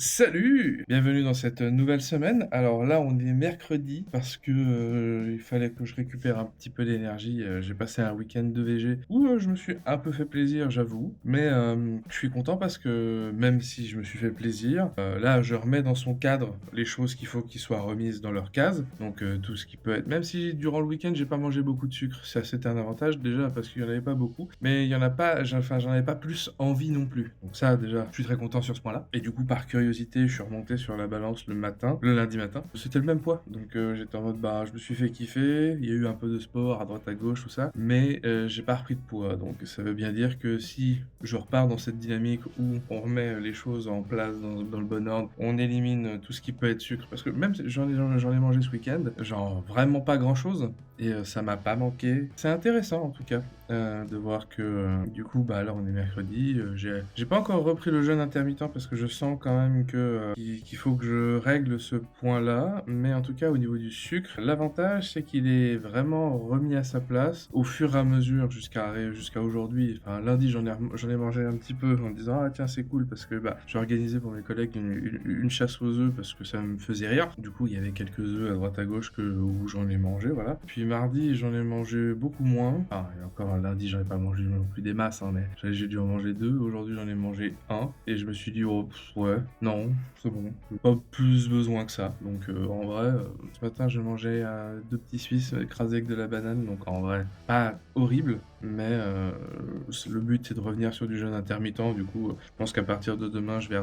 Salut! Bienvenue dans cette nouvelle semaine. Alors là, on est mercredi parce que il fallait que je récupère un petit peu d'énergie. J'ai passé un week-end de VG où je me suis un peu fait plaisir, j'avoue. Mais je suis content parce que même si je me suis fait plaisir, là, je remets dans son cadre les choses qu'il faut qu'ils soient remises dans leur case. Donc tout ce qui peut être. Même si durant le week-end, j'ai pas mangé beaucoup de sucre, ça c'était un avantage déjà parce qu'il y en avait pas beaucoup. Mais il y en a pas. Enfin, j'en avais pas plus envie non plus. Donc ça, déjà, je suis très content sur ce point-là. Et du coup, par curiosité, je suis remonté sur la balance le lundi matin. C'était le même poids. Donc j'étais en mode, bah, je me suis fait kiffer. Il y a eu un peu de sport à droite à gauche, tout ça. Mais j'ai pas repris de poids. Donc ça veut bien dire que si je repars dans cette dynamique où on remet les choses en place dans le bon ordre, on élimine tout ce qui peut être sucre. Parce que même si j'en ai mangé ce week-end, genre vraiment pas grand-chose. Et ça m'a pas manqué. C'est intéressant en tout cas de voir que du coup, bah là on est mercredi. J'ai pas encore repris le jeûne intermittent parce que je sens quand même qu'il faut que je règle ce point-là. Mais en tout cas, au niveau du sucre, l'avantage c'est qu'il est vraiment remis à sa place au fur et à mesure jusqu'à aujourd'hui. Enfin, lundi, j'en ai mangé un petit peu en me disant ah tiens c'est cool parce que bah j'ai organisé pour mes collègues une chasse aux œufs parce que ça me faisait rire. Du coup, il y avait quelques œufs à droite à gauche où j'en ai mangé, voilà. Puis mardi, j'en ai mangé beaucoup moins. Enfin, et encore un lundi, j'en ai pas mangé non plus des masses, hein, mais j'ai dû en manger deux. Aujourd'hui, j'en ai mangé un. Et je me suis dit, oh, ouais, non, c'est bon. J'ai pas plus besoin que ça. Donc, en vrai, ce matin, j'ai mangé deux petits Suisses écrasés avec de la banane. Donc, en vrai, pas horrible. Mais le but, c'est de revenir sur du jeûne intermittent. Du coup, je pense qu'à partir de demain, je vais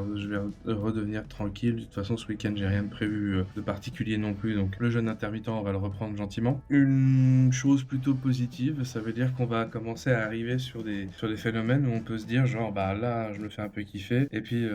redevenir tranquille. De toute façon, ce week-end, j'ai rien de prévu de particulier non plus. Donc, le jeûne intermittent, on va le reprendre gentiment. Une chose plutôt positive, ça veut dire qu'on va commencer à arriver sur des phénomènes où on peut se dire, genre, bah là, je me fais un peu kiffer. Et puis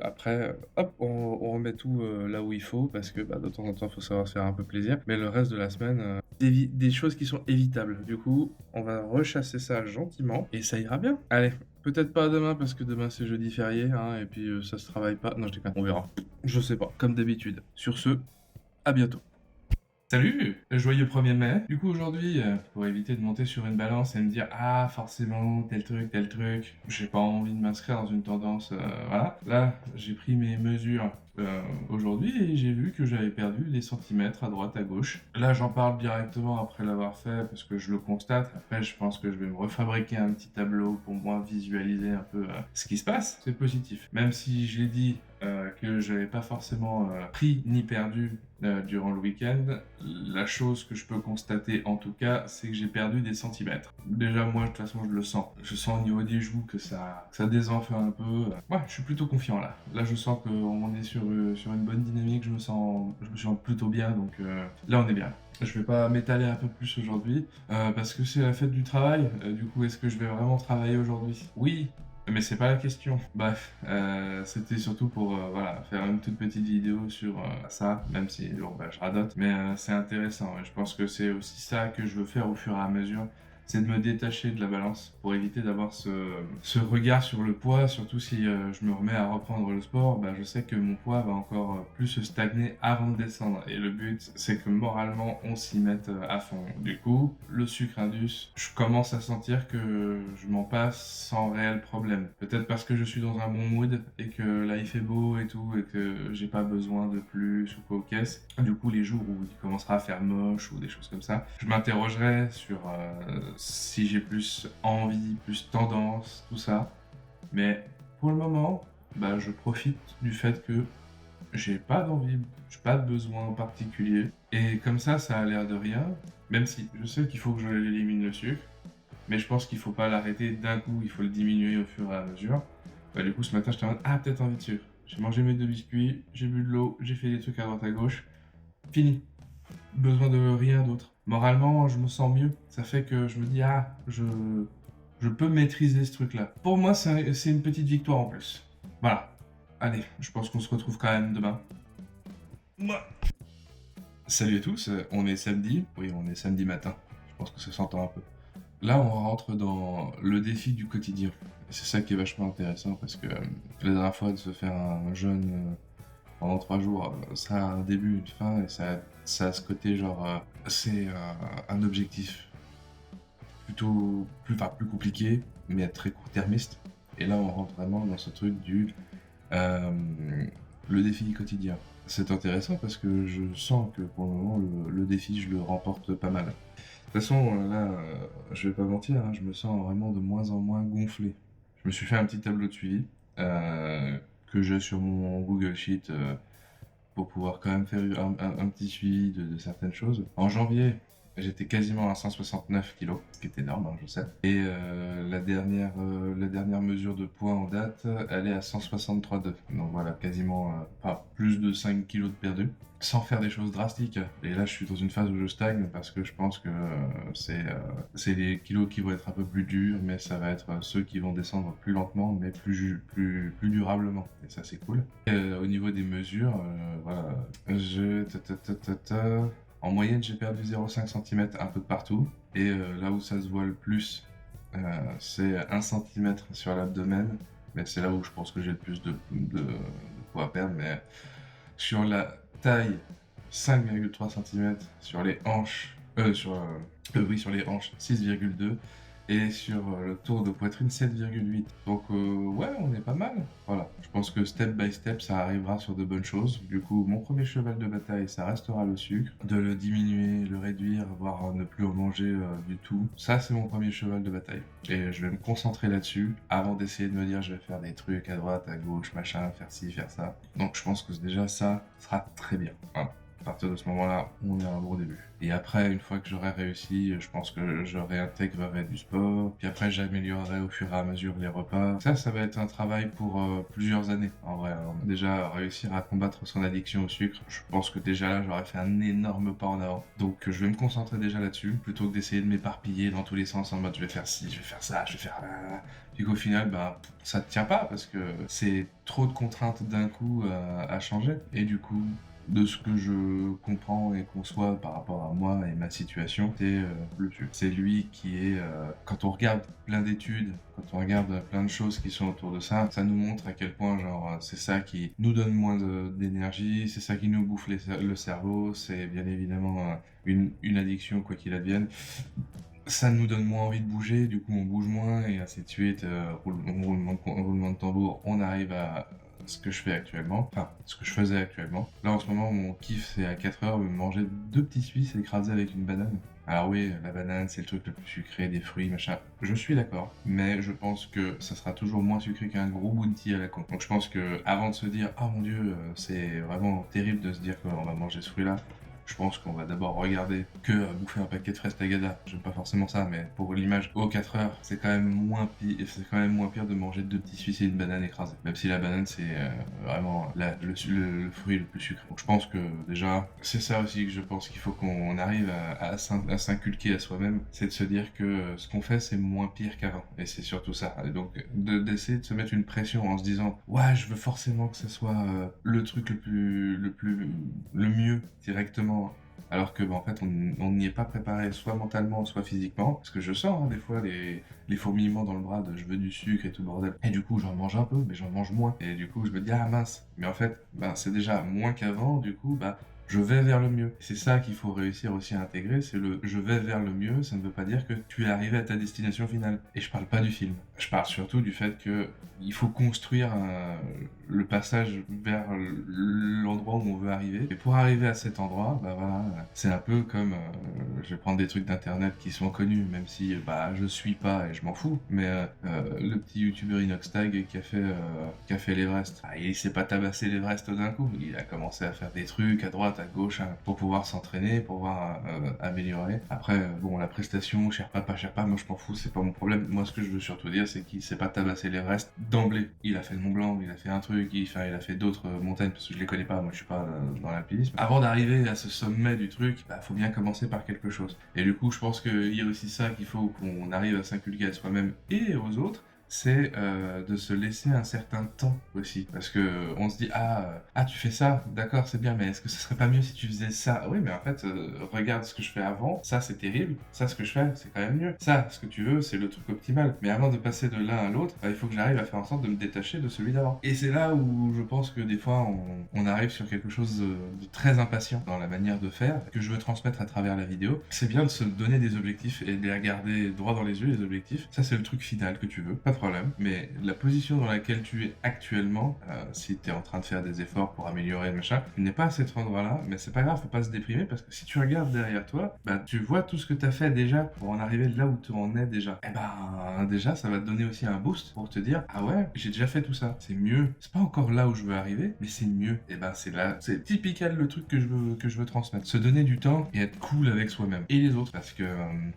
après, hop, on remet tout là où il faut parce que bah, de temps en temps, il faut savoir se faire un peu plaisir. Mais le reste de la semaine, des choses qui sont évitables. Du coup, on va rechasser ça gentiment et ça ira bien. Allez, peut-être pas demain parce que demain c'est jeudi férié hein, et puis ça se travaille pas. Non, je déconne, on verra. Je sais pas, comme d'habitude. Sur ce, à bientôt. Salut, joyeux 1er mai. Du coup aujourd'hui, pour éviter de monter sur une balance et me dire ah forcément tel truc, j'ai pas envie de m'inscrire dans une tendance, voilà. Là, j'ai pris mes mesures aujourd'hui et j'ai vu que j'avais perdu des centimètres à droite à gauche. Là, j'en parle directement après l'avoir fait parce que je le constate. Après, je pense que je vais me refabriquer un petit tableau pour moi visualiser un peu ce qui se passe. C'est positif. Même si j'ai dit que j'avais pas forcément pris ni perdu durant le week-end, la chose que je peux constater en tout cas, c'est que j'ai perdu des centimètres. Déjà moi, de toute façon, je le sens. Je sens au niveau des joues que ça désenfle un peu. Ouais, je suis plutôt confiant là. Là, je sens qu'on est sur une bonne dynamique, je me sens plutôt bien, donc là, on est bien. Je vais pas m'étaler un peu plus aujourd'hui parce que c'est la fête du travail. Du coup, est-ce que je vais vraiment travailler aujourd'hui? Oui, mais c'est pas la question. Bref, c'était surtout pour voilà, faire une toute petite vidéo sur ça, même si bon, bah, je radote. Mais c'est intéressant. Et je pense que c'est aussi ça que je veux faire au fur et à mesure. C'est de me détacher de la balance pour éviter d'avoir ce regard sur le poids, surtout si je me remets à reprendre le sport, bah, je sais que mon poids va encore plus se stagner avant de descendre. Et le but, c'est que moralement, on s'y mette à fond. Du coup, le sucre indus, je commence à sentir que je m'en passe sans réel problème. Peut-être parce que je suis dans un bon mood et que là il fait beau et tout et que j'ai pas besoin de plus ou quoi aux caisses. Du coup, les jours où il commencera à faire moche ou des choses comme ça, je m'interrogerai sur si j'ai plus envie, plus tendance, tout ça. Mais pour le moment, bah, je profite du fait que j'ai pas d'envie, j'ai pas de besoin en particulier. Et comme ça a l'air de rien, même si je sais qu'il faut que je l'élimine le sucre, mais je pense qu'il faut pas l'arrêter d'un coup, il faut le diminuer au fur et à mesure. Bah, du coup, ce matin, j'étais en mode, ah, peut-être envie de sucre. J'ai mangé mes deux biscuits, j'ai bu de l'eau, j'ai fait des trucs à droite à gauche. Fini. Besoin de rien d'autre. Moralement, je me sens mieux. Ça fait que je me dis, ah, je peux maîtriser ce truc-là. Pour moi, c'est une petite victoire en plus. Voilà. Allez, je pense qu'on se retrouve quand même demain. Moi. Salut à tous, on est samedi. Oui, on est samedi matin. Je pense que ça s'entend un peu. Là, on rentre dans le défi du quotidien. Et c'est ça qui est vachement intéressant parce que la dernière fois de se faire un jeûne pendant 3 jours, ça a un début, une fin et ça a ce côté genre c'est un objectif plus compliqué mais très court-termiste. Et là, on rentre vraiment dans ce truc du euh, le défi quotidien. C'est intéressant parce que je sens que pour le moment, le défi, je le remporte pas mal. De toute façon, là, je vais pas mentir, hein, je me sens vraiment de moins en moins gonflé. Je me suis fait un petit tableau de suivi que j'ai sur mon Google Sheet pour pouvoir quand même faire un petit suivi de certaines choses. En janvier, j'étais quasiment à 169 kilos, ce qui est énorme, hein, je sais. Et la dernière mesure de poids en date, elle est à 163,2. Donc voilà, quasiment pas plus de 5 kilos de perdu, sans faire des choses drastiques. Et là, je suis dans une phase où je stagne parce que je pense que c'est les kilos qui vont être un peu plus durs, mais ça va être ceux qui vont descendre plus lentement, mais plus durablement. Et ça, c'est cool. Et, au niveau des mesures, voilà, en moyenne, j'ai perdu 0,5 cm un peu de partout. Et là où ça se voit le plus, c'est 1 cm sur l'abdomen. Mais c'est là où je pense que j'ai le plus de poids à perdre. Mais sur la taille, 5,3 cm. Sur les hanches, sur les hanches, 6,2. Et sur le tour de poitrine, 7,8. Donc ouais, on est pas mal. Voilà, je pense que step by step, ça arrivera sur de bonnes choses. Du coup, mon premier cheval de bataille, ça restera le sucre. De le diminuer, le réduire, voire ne plus en manger du tout. Ça, c'est mon premier cheval de bataille. Et je vais me concentrer là-dessus avant d'essayer de me dire je vais faire des trucs à droite, à gauche, machin, faire ci, faire ça. Donc je pense que déjà ça sera très bien. Voilà. À partir de ce moment-là, on est à un bon début. Et après, une fois que j'aurai réussi, je pense que je réintégrerai du sport. Puis après, j'améliorerai au fur et à mesure les repas. Ça va être un travail pour plusieurs années, en vrai. Alors, déjà, réussir à combattre son addiction au sucre, je pense que déjà là, j'aurais fait un énorme pas en avant. Donc, je vais me concentrer déjà là-dessus, plutôt que d'essayer de m'éparpiller dans tous les sens en mode je vais faire ci, je vais faire ça, je vais faire là. Puis qu'au final, bah, ça ne tient pas parce que c'est trop de contraintes d'un coup à changer. Et du coup, de ce que je comprends et conçois par rapport à moi et ma situation, c'est le sucre. C'est lui qui est... quand on regarde plein d'études, quand on regarde plein de choses qui sont autour de ça, ça nous montre à quel point genre c'est ça qui nous donne moins d'énergie, c'est ça qui nous bouffe le cerveau, c'est bien évidemment une addiction quoi qu'il advienne. Ça nous donne moins envie de bouger, du coup on bouge moins et ainsi de suite. Roulement de tambour, on arrive à ce que je fais actuellement, enfin ce que je faisais actuellement. Là en ce moment mon kiff c'est à 4 heures de manger 2 petits Suisses écrasés avec une banane. Alors oui, la banane c'est le truc le plus sucré, des fruits, machin, je suis d'accord, mais je pense que ça sera toujours moins sucré qu'un gros bounty à la con. Donc je pense que avant de se dire ah mon dieu c'est vraiment terrible de se dire qu'on va manger ce fruit là, je pense qu'on va d'abord regarder que bouffer un paquet de fraises Tagada. J'aime pas forcément ça, mais pour l'image, aux 4 heures, c'est quand même moins pire de manger 2 petits Suisses et une banane écrasée. Même si la banane, c'est vraiment le fruit le plus sucré. Donc je pense que déjà, c'est ça aussi que je pense qu'il faut qu'on arrive à s'inculquer à soi-même. C'est de se dire que ce qu'on fait, c'est moins pire qu'avant. Et c'est surtout ça. Et donc, d'essayer de se mettre une pression en se disant, ouais, je veux forcément que ce soit le truc le mieux directement, alors que bah, en fait on n'y est pas préparé soit mentalement soit physiquement, parce que je sens des fois les fourmillements dans le bras de je veux du sucre et tout bordel, et du coup j'en mange un peu mais j'en mange moins, et du coup je me dis ah mince, mais en fait bah, c'est déjà moins qu'avant, du coup bah je vais vers le mieux. C'est ça qu'il faut réussir aussi à intégrer, c'est le je vais vers le mieux, ça ne veut pas dire que tu es arrivé à ta destination finale. Et je parle pas du film. Je parle surtout du fait que il faut construire le passage vers l'endroit où on veut arriver. Et pour arriver à cet endroit, bah voilà, c'est un peu comme, je vais prendre des trucs d'internet qui sont connus, même si bah je suis pas et je m'en fous, mais le petit youtubeur Inoxtag qui a fait l'Everest. Ah, il s'est pas tabassé l'Everest d'un coup, il a commencé à faire des trucs à droite, à gauche, hein, pour pouvoir s'entraîner, pour pouvoir améliorer. Après, bon, la prestation, Sherpa, pas Sherpa, moi je m'en fous, c'est pas mon problème. Moi ce que je veux surtout dire, c'est qu'il s'est pas tabassé l'Everest d'emblée. Il a fait le Mont Blanc, il a fait un truc, il a fait d'autres montagnes, parce que je les connais pas, moi je suis pas dans l'alpinisme. Avant d'arriver à ce sommet du truc, bah faut bien commencer par quelque chose. Et du coup, je pense qu'il y a aussi ça qu'il faut qu'on arrive à s'inculquer à soi-même et aux autres, c'est de se laisser un certain temps aussi. Parce que on se dit, tu fais ça, d'accord, c'est bien, mais est-ce que ce serait pas mieux si tu faisais ça? Oui, mais en fait, regarde ce que je fais avant, ça c'est terrible, ça ce que je fais, c'est quand même mieux. Ça, ce que tu veux, c'est le truc optimal. Mais avant de passer de l'un à l'autre, bah, il faut que j'arrive à faire en sorte de me détacher de celui d'avant. Et c'est là où je pense que des fois, on arrive sur quelque chose de très impatient dans la manière de faire, que je veux transmettre à travers la vidéo. C'est bien de se donner des objectifs et de les regarder droit dans les yeux, les objectifs. Ça, c'est le truc final que tu veux. Pas problème. Mais la position dans laquelle tu es actuellement, si tu es en train de faire des efforts pour améliorer le machin, tu n'es pas à cet endroit-là, mais c'est pas grave, faut pas se déprimer parce que si tu regardes derrière toi, bah tu vois tout ce que tu as fait déjà pour en arriver là où tu en es déjà. Et ben déjà, ça va te donner aussi un boost pour te dire ah ouais, j'ai déjà fait tout ça, c'est mieux. C'est pas encore là où je veux arriver, mais c'est mieux. Et ben c'est là, c'est typical le truc que je veux transmettre. Se donner du temps et être cool avec soi-même et les autres parce que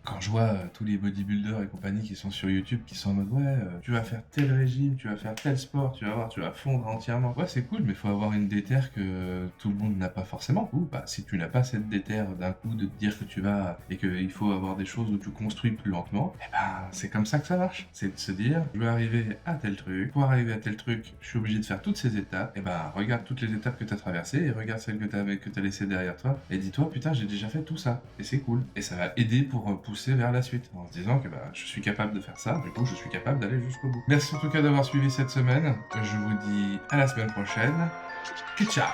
quand je vois tous les bodybuilders et compagnie qui sont sur YouTube qui sont en mode ouais, tu vas faire tel régime, tu vas faire tel sport, tu vas voir, tu vas fondre entièrement. Ouais, c'est cool, mais faut avoir une déterre que tout le monde n'a pas forcément. Ou bah si tu n'as pas cette déterre d'un coup de te dire que tu vas et qu'il faut avoir des choses où tu construis plus lentement, et ben c'est comme ça que ça marche. C'est de se dire je veux arriver à tel truc, pour arriver à tel truc, je suis obligé de faire toutes ces étapes. Et ben regarde toutes les étapes que tu as traversées et regarde celles que tu as laissées derrière toi et dis-toi putain j'ai déjà fait tout ça et c'est cool. Et ça va aider pour pousser vers la suite en se disant que bah, je suis capable de faire ça, du coup je suis capable d'aller jusqu'au bout. Merci en tout cas d'avoir suivi cette semaine. Je vous dis à la semaine prochaine. Ciao.